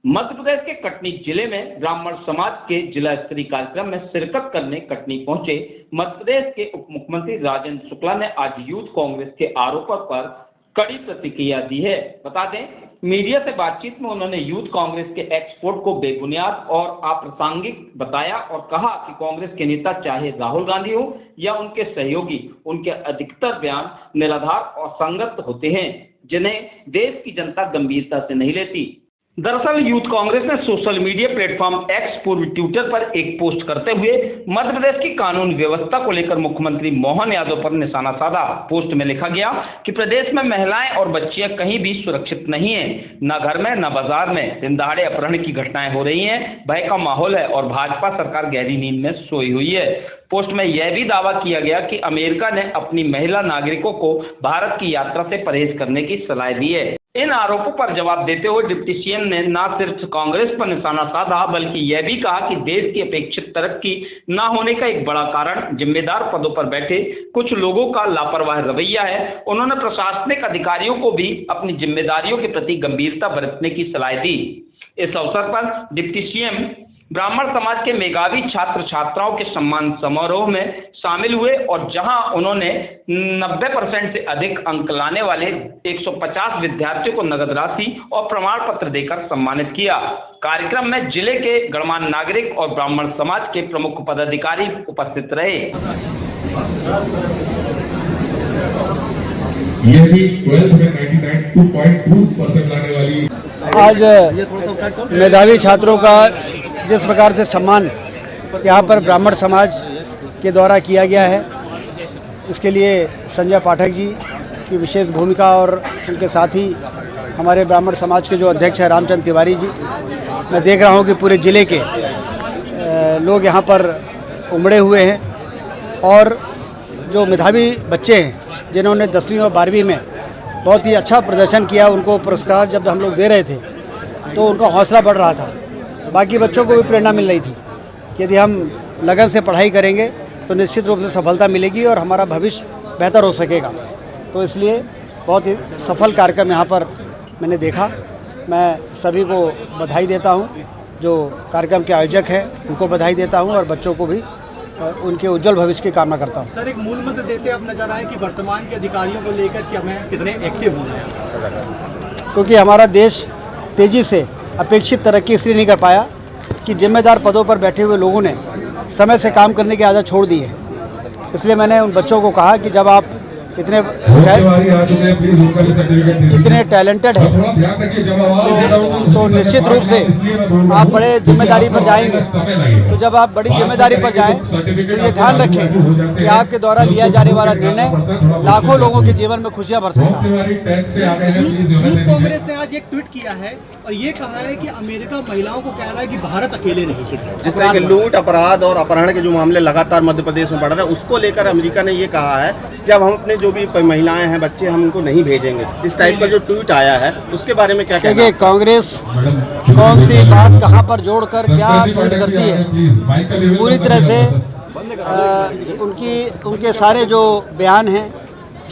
मध्य प्रदेश के कटनी जिले में ब्राह्मण समाज के जिला स्तरीय कार्यक्रम में शिरकत करने कटनी पहुंचे मध्य प्रदेश के उप मुख्यमंत्री राजेंद्र शुक्ला ने आज यूथ कांग्रेस के आरोपों पर कड़ी प्रतिक्रिया दी है। बता दें, मीडिया से बातचीत में उन्होंने यूथ कांग्रेस के एक्सपोर्ट को बेबुनियाद और अप्रासंगिक बताया और कहा कि कांग्रेस के नेता चाहे राहुल गांधी हो या उनके सहयोगी, उनके अधिकतर बयान निराधार और संगत होते हैं, जिन्हें देश की जनता गंभीरता से नहीं लेती। दरअसल यूथ कांग्रेस ने सोशल मीडिया प्लेटफॉर्म एक्स पूर्व ट्विटर पर एक पोस्ट करते हुए मध्य प्रदेश की कानून व्यवस्था को लेकर मुख्यमंत्री मोहन यादव पर निशाना साधा। पोस्ट में लिखा गया कि प्रदेश में महिलाएं और बच्चियां कहीं भी सुरक्षित नहीं है, न घर में न बाजार में दिन दहाड़े अपहरण की घटनाएं हो रही हैं, भय का माहौल है और भाजपा सरकार गहरी नींद में सोई हुई है। पोस्ट में यह भी दावा किया गया कि अमेरिका ने अपनी महिला नागरिकों को भारत की यात्रा से परहेज करने की सलाह दी है। इन आरोपों पर जवाब देते हुए डिप्टी सीएम ने न सिर्फ कांग्रेस पर निशाना साधा बल्कि यह भी कहा कि देश की अपेक्षित तरक्की न होने का एक बड़ा कारण जिम्मेदार पदों पर बैठे कुछ लोगों का लापरवाह रवैया है। उन्होंने प्रशासनिक अधिकारियों को भी अपनी जिम्मेदारियों के प्रति गंभीरता बरतने की सलाह दी। इस अवसर पर डिप्टी सीएम ब्राह्मण समाज के मेधावी छात्र छात्राओं के सम्मान समारोह में शामिल हुए और जहां उन्होंने 90% से अधिक अंक लाने वाले 150 विद्यार्थियों को नगद राशि और प्रमाण पत्र देकर सम्मानित किया। कार्यक्रम में जिले के गणमान्य नागरिक और ब्राह्मण समाज के प्रमुख पदाधिकारी उपस्थित रहे। ये भी 12th में 99.2% लाने वाली आज मेधावी छात्रों का जिस प्रकार से सम्मान यहाँ पर ब्राह्मण समाज के द्वारा किया गया है, इसके लिए संजय पाठक जी की विशेष भूमिका और उनके साथ ही हमारे ब्राह्मण समाज के जो अध्यक्ष हैं रामचंद्र तिवारी जी, मैं देख रहा हूँ कि पूरे ज़िले के लोग यहाँ पर उमड़े हुए हैं और जो मेधावी बच्चे हैं जिन्होंने 10वीं और 12वीं में बहुत ही अच्छा प्रदर्शन किया, उनको पुरस्कार जब हम लोग दे रहे थे तो उनका हौसला बढ़ रहा था। बाकी बच्चों को भी प्रेरणा मिल रही थी कि यदि हम लगन से पढ़ाई करेंगे तो निश्चित रूप से सफलता मिलेगी और हमारा भविष्य बेहतर हो सकेगा। तो इसलिए बहुत ही सफल कार्यक्रम यहाँ पर मैंने देखा। मैं सभी को बधाई देता हूँ, जो कार्यक्रम के आयोजक हैं उनको बधाई देता हूँ और बच्चों को भी उनके उज्जवल भविष्य की कामना करता हूँ। सर, एक मूल मंत्र देते अब नजर आए कि वर्तमान के अधिकारियों को लेकर कि हमें कितने एक्टिव होना है, क्योंकि हमारा देश तेज़ी से अपेक्षित तरक्की इसलिए नहीं कर पाया कि जिम्मेदार पदों पर बैठे हुए लोगों ने समय से काम करने की आदत छोड़ दी है। इसलिए मैंने उन बच्चों को कहा कि जब आप इतने टैलेंटेड हैं तो निश्चित रूप से आप बड़े जिम्मेदारी पर जाएंगे। तो जब आप बड़ी जिम्मेदारी पर जाएं तो ये ध्यान रखें कि आपके द्वारा लिया जाने वाला निर्णय लाखों लोगों के जीवन में खुशियां भर सकता है। यूथ कांग्रेस ने आज एक ट्वीट किया है और ये कहा है कि अमेरिका महिलाओं को कह रहा है कि भारत अकेले नहीं। जिस तरह के लूट, अपराध और अपहरण के जो मामले लगातार मध्य प्रदेश में बढ़ रहे हैं, उसको लेकर अमेरिका ने ये कहा है कि अब हम अपने जो भी महिलाएं हैं, बच्चे, हम उनको नहीं भेजेंगे। इस टाइप का जो ट्वीट आया है उसके बारे में क्या कहना है? कांग्रेस कौन सी बात कहां पर जोड़कर क्या ट्वीट करती है, पूरी तरह से उनके सारे जो बयान हैं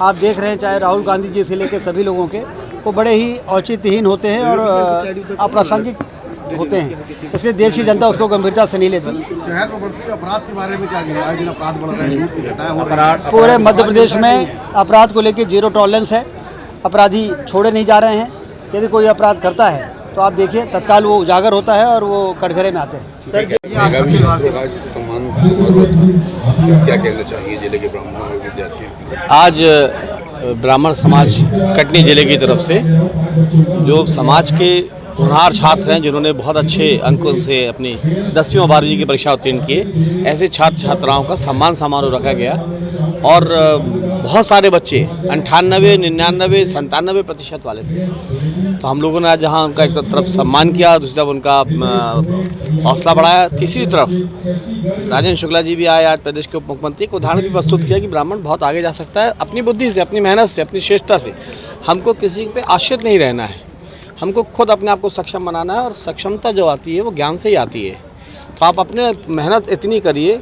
आप देख रहे हैं, चाहे राहुल गांधी जी से लेकर सभी लोगों के, वो बड़े ही औचित्यहीन होते हैं और अप्रासंगिक होते हैं। इसलिए देश की जनता उसको गंभीरता से नहीं लेती। शहर में बढ़ते अपराध के बारे में क्या कहना? अपराध बढ़ रहे हैं, पूरे मध्य प्रदेश में अपराध को लेकर 0 टॉलरेंस है। अपराधी छोड़े नहीं जा रहे हैं। यदि कोई अपराध करता है तो आप देखिए तत्काल वो उजागर होता है और वो कटघरे में आते हैं। क्या कहना चाहिए जिले के ब्राह्मण विद्यार्थियों? आज ब्राह्मण समाज कटनी जिले की तरफ से जो समाज के होनहार छात्र हैं जिन्होंने बहुत अच्छे अंकों से अपनी 10वीं और 12वीं की परीक्षा उत्तीर्ण किए, ऐसे छात्र छात्राओं का सम्मान समारोह रखा गया और बहुत सारे बच्चे 98, 99, 97% वाले थे। तो हम लोगों ने आज जहाँ उनका एक तरफ सम्मान किया, दूसरी तरफ उनका हौसला बढ़ाया, तीसरी तरफ राजेंद्र शुक्ला जी भी आए, आज प्रदेश के उप मुख्यमंत्री, एक उदाहरण भी प्रस्तुत किया कि ब्राह्मण बहुत आगे जा सकता है अपनी बुद्धि से, अपनी मेहनत से, अपनी श्रेष्ठता से। हमको किसी पे आश्रित नहीं रहना है, हमको खुद अपने आप को सक्षम बनाना है और सक्षमता जो आती है वो ज्ञान से ही आती है। तो आप अपने मेहनत इतनी करिए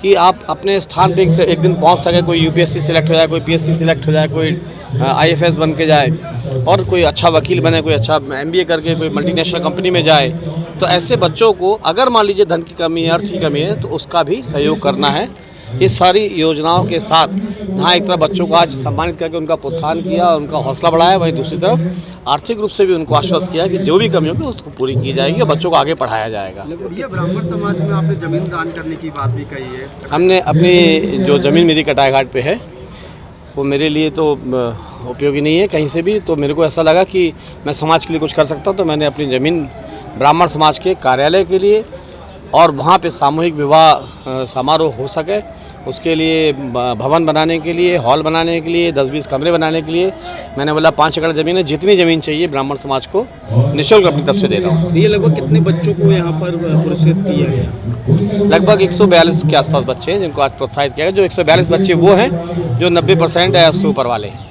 कि आप अपने स्थान पे एक दिन पहुंच सके, कोई यूपीएससी सिलेक्ट हो जाए, कोई पीएससी सिलेक्ट हो जाए, कोई आईएफएस बन के जाए और कोई अच्छा वकील बने, कोई अच्छा एमबीए करके कोई मल्टीनेशनल कंपनी में जाए। तो ऐसे बच्चों को अगर मान लीजिए धन की कमी है, अर्थ की कमी है, तो उसका भी सहयोग करना है। इस सारी योजनाओं के साथ जहाँ एक तरफ बच्चों को आज सम्मानित करके उनका प्रोत्साहन किया, उनका हौसला बढ़ाया, वहीं दूसरी तरफ आर्थिक रूप से भी उनको आश्वस्त किया कि जो भी कमी होगी उसको पूरी की जाएगी और बच्चों को आगे पढ़ाया जाएगा। ये ब्राह्मण समाज में आपने जमीन दान करने की बात भी कही है। हमने अपनी जो ज़मीन मेरी कटाई घाट पे है वो मेरे लिए तो उपयोगी नहीं है कहीं से भी, तो मेरे को ऐसा लगा कि मैं समाज के लिए कुछ कर सकता हूँ, तो मैंने अपनी ज़मीन ब्राह्मण समाज के कार्यालय के लिए और वहाँ पे सामूहिक विवाह समारोह हो सके उसके लिए भवन बनाने के लिए, हॉल बनाने के लिए, 10-20 कमरे बनाने के लिए मैंने बोला 5 एकड़ ज़मीन है, जितनी ज़मीन चाहिए ब्राह्मण समाज को निःशुल्क अपनी तरफ से दे रहा हूँ। ये लगभग कितने बच्चों को यहाँ पर पुरस्कृत किया गया? लगभग 142 के आसपास बच्चे हैं जिनको आज प्रोत्साहित किया गया। जो 142 बच्चे वो हैं जो 90% है उससे ऊपर वाले हैं।